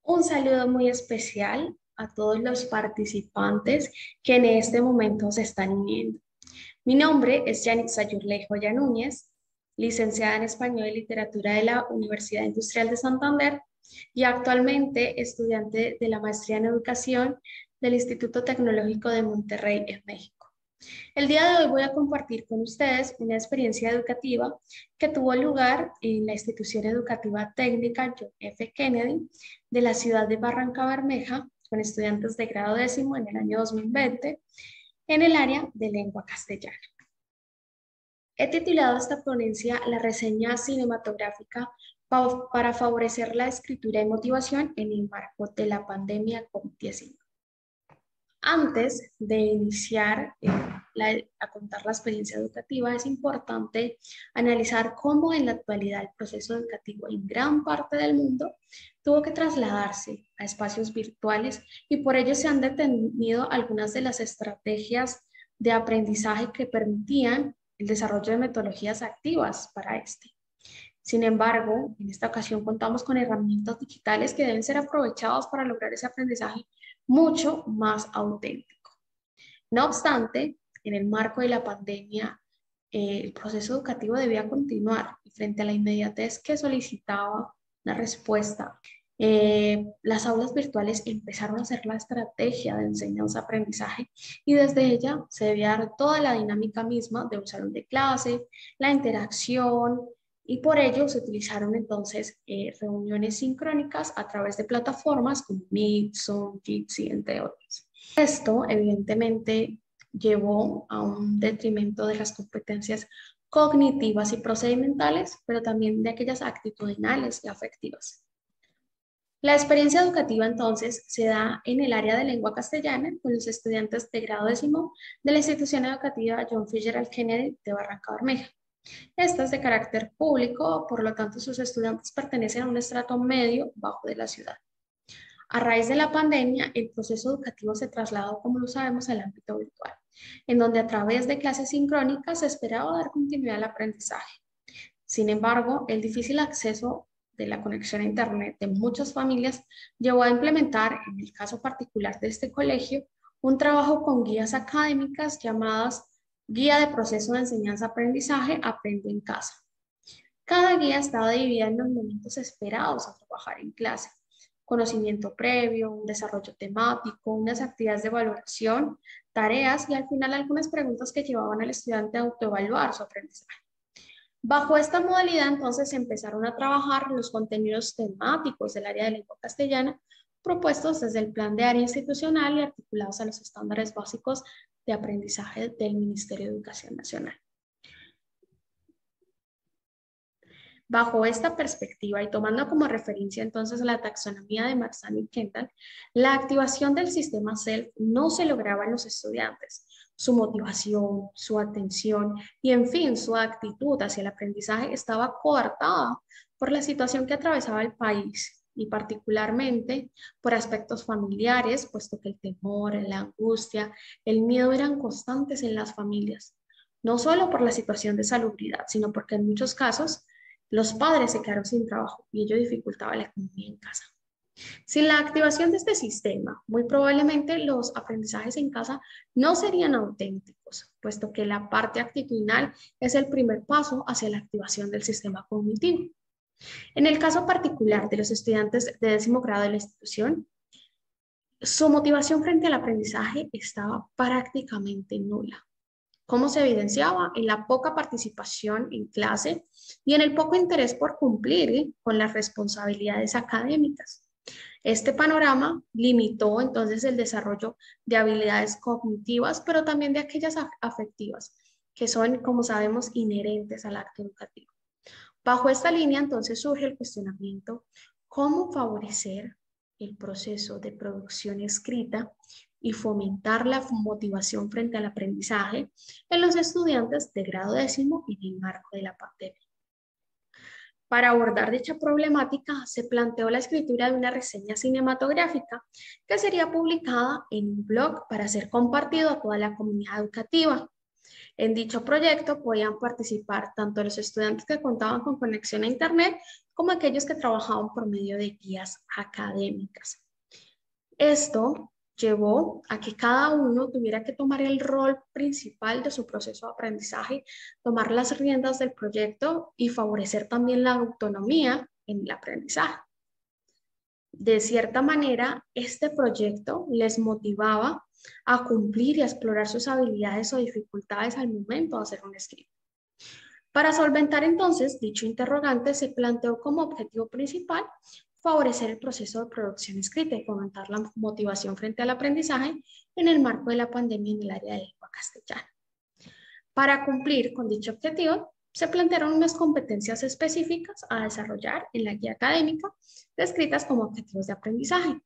Un saludo muy especial a todos los participantes que en este momento se están uniendo. Mi nombre es Yanitza Yurley Joya Núñez, licenciada en Español y Literatura de la Universidad Industrial de Santander y actualmente estudiante de la Maestría en Educación del Instituto Tecnológico de Monterrey en México. El día de hoy voy a compartir con ustedes una experiencia educativa que tuvo lugar en la institución educativa técnica John F. Kennedy de la ciudad de Barranca Bermeja con estudiantes de grado décimo en el año 2020 en el área de lengua castellana. He titulado esta ponencia La reseña cinematográfica para favorecer la escritura y motivación en el marco de la pandemia COVID-19. Antes de iniciar a contar la experiencia educativa, es importante analizar cómo en la actualidad el proceso educativo en gran parte del mundo tuvo que trasladarse a espacios virtuales y por ello se han detenido algunas de las estrategias de aprendizaje que permitían el desarrollo de metodologías activas para este. Sin embargo, en esta ocasión contamos con herramientas digitales que deben ser aprovechadas para lograr ese aprendizaje mucho más auténtico. No obstante, en el marco de la pandemia, el proceso educativo debía continuar y frente a la inmediatez que solicitaba la respuesta, las aulas virtuales empezaron a ser la estrategia de enseñanza-aprendizaje y desde ella se debía dar toda la dinámica misma de un salón de clase, la interacción, y por ello se utilizaron entonces reuniones sincrónicas a través de plataformas como Meet, Zoom, Jitsi, entre otras. Esto evidentemente llevó a un detrimento de las competencias cognitivas y procedimentales, pero también de aquellas actitudinales y afectivas. La experiencia educativa entonces se da en el área de lengua castellana con los estudiantes de grado décimo de la institución educativa John F. Kennedy de Barranca Bermeja. Esta es de carácter público, por lo tanto sus estudiantes pertenecen a un estrato medio bajo de la ciudad. A raíz de la pandemia, el proceso educativo se trasladó, como lo sabemos, al ámbito virtual, en donde a través de clases sincrónicas se esperaba dar continuidad al aprendizaje. Sin embargo, el difícil acceso de la conexión a Internet de muchas familias llevó a implementar, en el caso particular de este colegio, un trabajo con guías académicas llamadas Guía de Proceso de Enseñanza-Aprendizaje Aprende en Casa. Cada guía estaba dividida en los momentos esperados a trabajar en clase: conocimiento previo, un desarrollo temático, unas actividades de valoración, tareas y al final algunas preguntas que llevaban al estudiante a autoevaluar su aprendizaje. Bajo esta modalidad, entonces, se empezaron a trabajar los contenidos temáticos del área de lengua castellana, propuestos desde el plan de área institucional y articulados a los estándares básicos de aprendizaje del Ministerio de Educación Nacional. Bajo esta perspectiva y tomando como referencia entonces la taxonomía de Marzano y Kendall, la activación del sistema SELF no se lograba en los estudiantes. Su motivación, su atención y en fin su actitud hacia el aprendizaje estaba coartada por la situación que atravesaba el país y particularmente por aspectos familiares, puesto que el temor, la angustia, el miedo eran constantes en las familias, no solo por la situación de salubridad, sino porque en muchos casos los padres se quedaron sin trabajo y ello dificultaba la economía en casa. Sin la activación de este sistema, muy probablemente los aprendizajes en casa no serían auténticos, puesto que la parte actitudinal es el primer paso hacia la activación del sistema cognitivo. En el caso particular de los estudiantes de décimo grado de la institución, su motivación frente al aprendizaje estaba prácticamente nula. ¿Cómo se evidenciaba? En la poca participación en clase y en el poco interés por cumplir con las responsabilidades académicas. Este panorama limitó entonces el desarrollo de habilidades cognitivas, pero también de aquellas afectivas, que son, como sabemos, inherentes al acto educativo. Bajo esta línea entonces surge el cuestionamiento: ¿cómo favorecer el proceso de producción escrita y fomentar la motivación frente al aprendizaje en los estudiantes de grado décimo en el marco de la pandemia? Para abordar dicha problemática, se planteó la escritura de una reseña cinematográfica que sería publicada en un blog para ser compartido a toda la comunidad educativa. En dicho proyecto podían participar tanto los estudiantes que contaban con conexión a Internet como aquellos que trabajaban por medio de guías académicas. Esto llevó a que cada uno tuviera que tomar el rol principal de su proceso de aprendizaje, tomar las riendas del proyecto y favorecer también la autonomía en el aprendizaje. De cierta manera, este proyecto les motivaba a cumplir y a explorar sus habilidades o dificultades al momento de hacer un escrito. Para solventar entonces dicho interrogante, se planteó como objetivo principal favorecer el proceso de producción escrita y fomentar la motivación frente al aprendizaje en el marco de la pandemia en el área de lengua castellana. Para cumplir con dicho objetivo, se plantearon unas competencias específicas a desarrollar en la guía académica, descritas como objetivos de aprendizaje.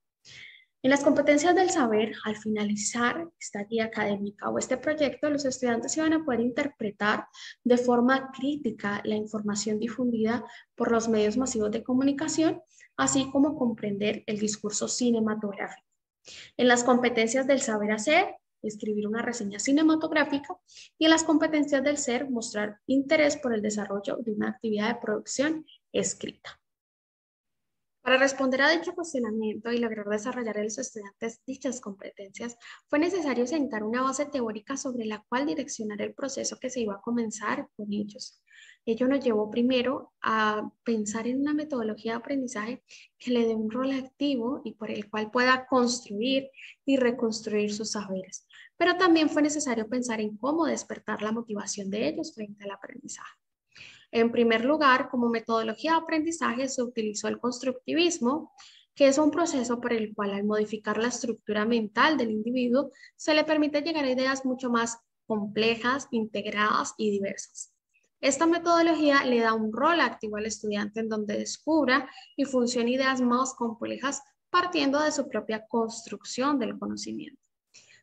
En las competencias del saber, al finalizar esta guía académica o este proyecto, los estudiantes iban a poder interpretar de forma crítica la información difundida por los medios masivos de comunicación, así como comprender el discurso cinematográfico. En las competencias del saber hacer, escribir una reseña cinematográfica, y en las competencias del ser, mostrar interés por el desarrollo de una actividad de producción escrita. Para responder a dicho cuestionamiento y lograr desarrollar en los estudiantes dichas competencias, fue necesario sentar una base teórica sobre la cual direccionar el proceso que se iba a comenzar con ellos. Ello nos llevó primero a pensar en una metodología de aprendizaje que le dé un rol activo y por el cual pueda construir y reconstruir sus saberes. Pero también fue necesario pensar en cómo despertar la motivación de ellos frente al aprendizaje. En primer lugar, como metodología de aprendizaje se utilizó el constructivismo, que es un proceso por el cual al modificar la estructura mental del individuo se le permite llegar a ideas mucho más complejas, integradas y diversas. Esta metodología le da un rol activo al estudiante en donde descubra y funcione ideas más complejas partiendo de su propia construcción del conocimiento.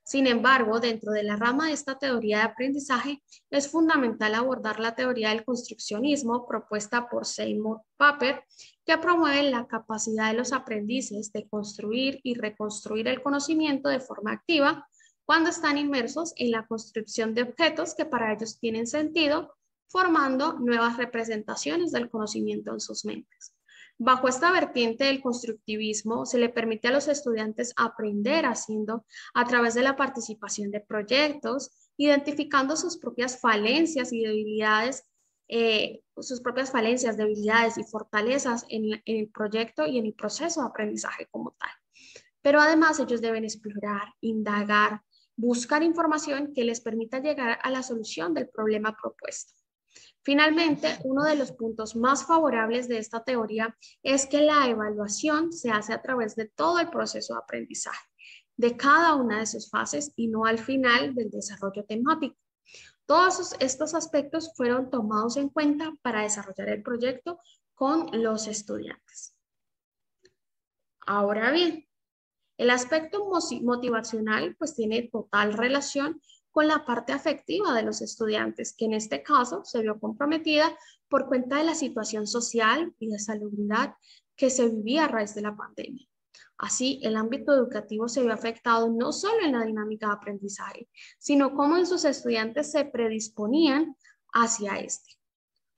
Sin embargo, dentro de la rama de esta teoría de aprendizaje, es fundamental abordar la teoría del construccionismo propuesta por Seymour Papert, que promueve la capacidad de los aprendices de construir y reconstruir el conocimiento de forma activa cuando están inmersos en la construcción de objetos que para ellos tienen sentido, formando nuevas representaciones del conocimiento en sus mentes. Bajo esta vertiente del constructivismo, se le permite a los estudiantes aprender haciendo a través de la participación de proyectos, identificando sus propias falencias y debilidades, debilidades y fortalezas en el proyecto y en el proceso de aprendizaje como tal. Pero además ellos deben explorar, indagar, buscar información que les permita llegar a la solución del problema propuesto. Finalmente, uno de los puntos más favorables de esta teoría es que la evaluación se hace a través de todo el proceso de aprendizaje, de cada una de sus fases y no al final del desarrollo temático. Todos estos aspectos fueron tomados en cuenta para desarrollar el proyecto con los estudiantes. Ahora bien, el aspecto motivacional pues tiene total relación con la parte afectiva de los estudiantes, que en este caso se vio comprometida por cuenta de la situación social y de salubridad que se vivía a raíz de la pandemia. Así, el ámbito educativo se vio afectado no solo en la dinámica de aprendizaje, sino cómo en sus estudiantes se predisponían hacia este.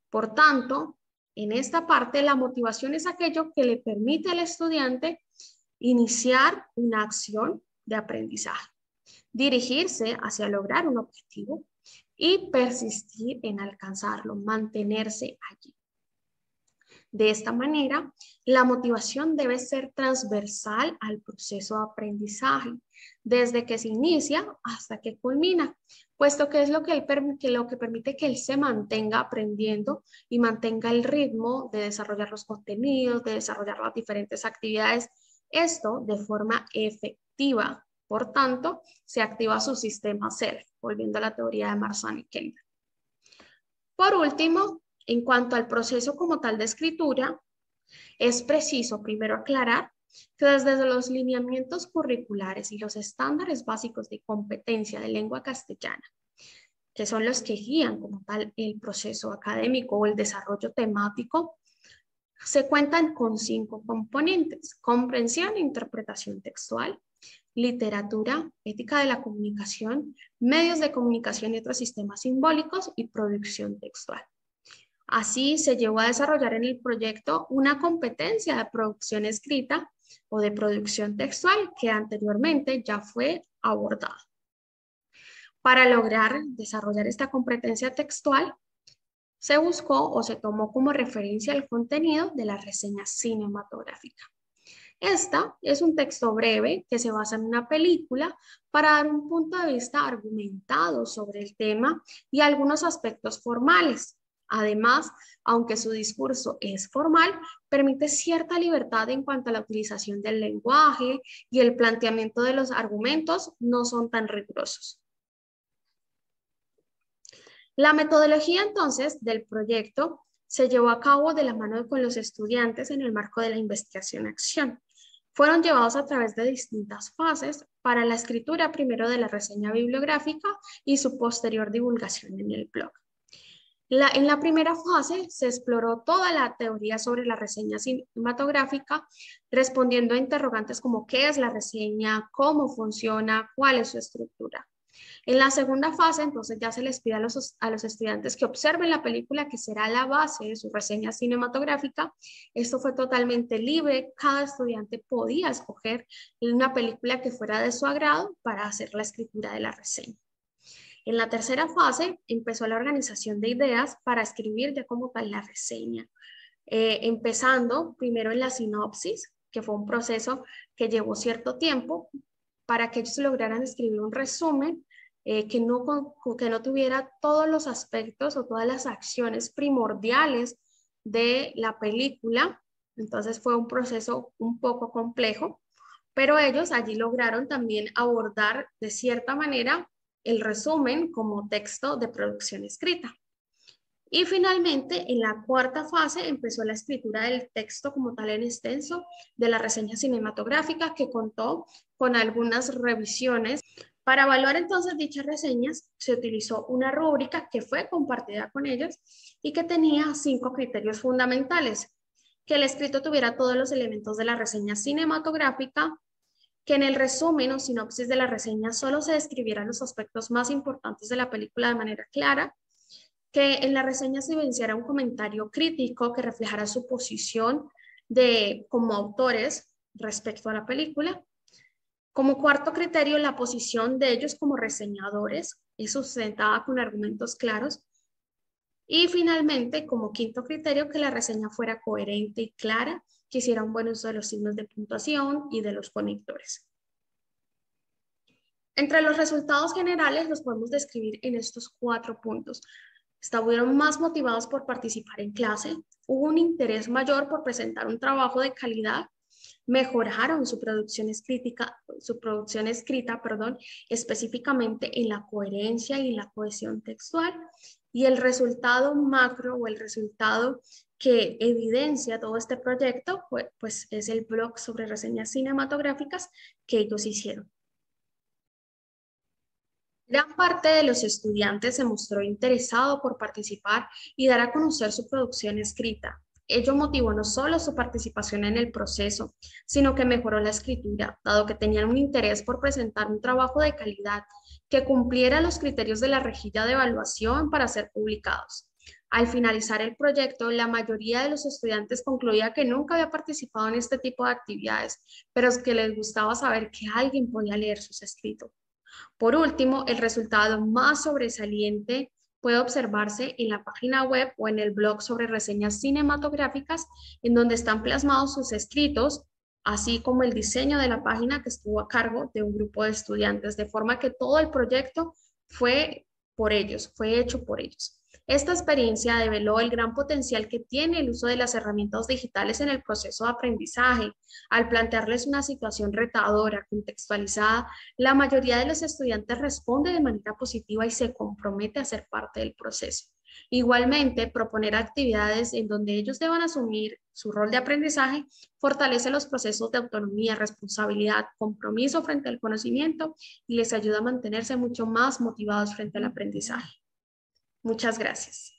Por tanto, en esta parte, la motivación es aquello que le permite al estudiante iniciar una acción de aprendizaje, dirigirse hacia lograr un objetivo y persistir en alcanzarlo, mantenerse allí. De esta manera, la motivación debe ser transversal al proceso de aprendizaje, desde que se inicia hasta que culmina, puesto que es lo que permite que él se mantenga aprendiendo y mantenga el ritmo de desarrollar los contenidos, de desarrollar las diferentes actividades, esto de forma efectiva. Por tanto, se activa su sistema SELF, volviendo a la teoría de Marzano y Kellner. Por último, en cuanto al proceso como tal de escritura, es preciso primero aclarar que desde los lineamientos curriculares y los estándares básicos de competencia de lengua castellana, que son los que guían como tal el proceso académico o el desarrollo temático, se cuentan con 5 componentes: comprensión e interpretación textual, literatura, ética de la comunicación, medios de comunicación y otros sistemas simbólicos y producción textual. Así se llevó a desarrollar en el proyecto una competencia de producción escrita o de producción textual que anteriormente ya fue abordada. Para lograr desarrollar esta competencia textual, se buscó o se tomó como referencia el contenido de la reseña cinematográfica. Esta es un texto breve que se basa en una película para dar un punto de vista argumentado sobre el tema y algunos aspectos formales. Además, aunque su discurso es formal, permite cierta libertad en cuanto a la utilización del lenguaje y el planteamiento de los argumentos no son tan rigurosos. La metodología entonces del proyecto se llevó a cabo de la mano con los estudiantes en el marco de la investigación-acción. Fueron llevados a través de distintas fases para la escritura primero de la reseña bibliográfica y su posterior divulgación en el blog. En la primera fase se exploró toda la teoría sobre la reseña cinematográfica, respondiendo a interrogantes como qué es la reseña, cómo funciona, cuál es su estructura. En la segunda fase, entonces, ya se les pide a los estudiantes que observen la película, que será la base de su reseña cinematográfica. Esto fue totalmente libre. Cada estudiante podía escoger una película que fuera de su agrado para hacer la escritura de la reseña. En la tercera fase, empezó la organización de ideas para escribir ya como tal la reseña. Empezando primero en la sinopsis, que fue un proceso que llevó cierto tiempo para que ellos lograran escribir un resumen que no tuviera todos los aspectos o todas las acciones primordiales de la película. Entonces fue un proceso un poco complejo, pero ellos allí lograron también abordar de cierta manera el resumen como texto de producción escrita. Y finalmente, en la cuarta fase, empezó la escritura del texto como tal en extenso de la reseña cinematográfica, que contó con algunas revisiones. Para evaluar entonces dichas reseñas, se utilizó una rúbrica que fue compartida con ellos y que tenía 5 criterios fundamentales: que el escrito tuviera todos los elementos de la reseña cinematográfica, que en el resumen o sinopsis de la reseña solo se describieran los aspectos más importantes de la película de manera clara, que en la reseña se evidenciara un comentario crítico que reflejara su posición como autores respecto a la película. Como cuarto criterio, la posición de ellos como reseñadores es sustentada con argumentos claros. Y finalmente, como quinto criterio, que la reseña fuera coherente y clara, que hiciera un buen uso de los signos de puntuación y de los conectores. Entre los resultados generales los podemos describir en estos 4 puntos. Estuvieron más motivados por participar en clase, hubo un interés mayor por presentar un trabajo de calidad, mejoraron su producción escrita, específicamente en la coherencia y la cohesión textual, y el resultado macro o el resultado que evidencia todo este proyecto pues es el blog sobre reseñas cinematográficas que ellos hicieron. Gran parte de los estudiantes se mostró interesado por participar y dar a conocer su producción escrita. Ello motivó no solo su participación en el proceso, sino que mejoró la escritura, dado que tenían un interés por presentar un trabajo de calidad que cumpliera los criterios de la rejilla de evaluación para ser publicados. Al finalizar el proyecto, la mayoría de los estudiantes concluía que nunca había participado en este tipo de actividades, pero es que les gustaba saber que alguien podía leer sus escritos. Por último, el resultado más sobresaliente puede observarse en la página web o en el blog sobre reseñas cinematográficas, en donde están plasmados sus escritos, así como el diseño de la página que estuvo a cargo de un grupo de estudiantes, de forma que todo el proyecto fue hecho por ellos. Esta experiencia develó el gran potencial que tiene el uso de las herramientas digitales en el proceso de aprendizaje. Al plantearles una situación retadora, contextualizada, la mayoría de los estudiantes responde de manera positiva y se compromete a ser parte del proceso. Igualmente, proponer actividades en donde ellos deban asumir su rol de aprendizaje fortalece los procesos de autonomía, responsabilidad, compromiso frente al conocimiento y les ayuda a mantenerse mucho más motivados frente al aprendizaje. Muchas gracias.